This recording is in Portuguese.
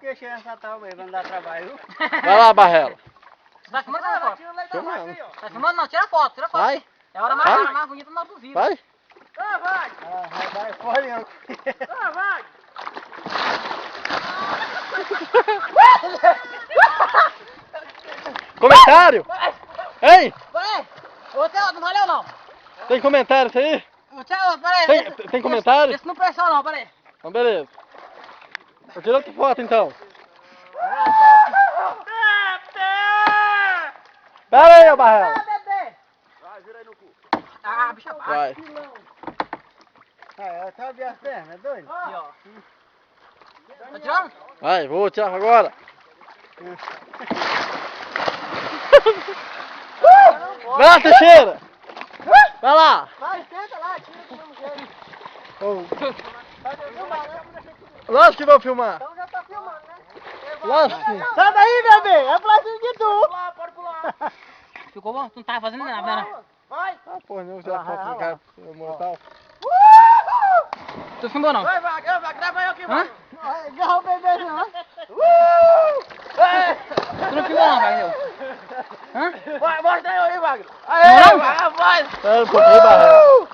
porque criança tá mesmo, não dá trabalho. Vai lá, Barrela. Vai filmando essa foto? Filmando. Tá filmando não? Tira foto, tira foto. Vai. É a hora Vai. mais bonita do nosso vídeo. Vai. Vai, folha. Comentário? Ei, Peraí. Ô, Theo, não valeu não. tem comentário isso aí? Ô, Theo, peraí. Tem comentário? Esse não pressiona não, peraí. Então beleza. Vou tirar outra foto então. Pera aí, ô Barrela. bebê. Ah, bicha vai. Vai. Tá de as pernas, é doido? Aqui, ó. Tá tirando? Vai, vou tirar agora. Vai lá, Teixeira. Vai lá. Vai, senta lá, tira do mesmo jeito. Vai filmar, né? Lógico que vou filmar. Então já tá filmando, né? Lógico que sim. Sai daí, bebê! É pra cima de tu! Pode pular. Ficou bom? Tu não tava fazendo nada, né? Vai! Ah, porra, não já foto no cara mortal. Tu filmou não? Vai, grava eu aqui, Hã? Agarra o bebê, não. Tu não filmou não, vai, eu. Hã? Vai, mostra aí, Wagner. Não? Vai! Espera um pouquinho, Barrela.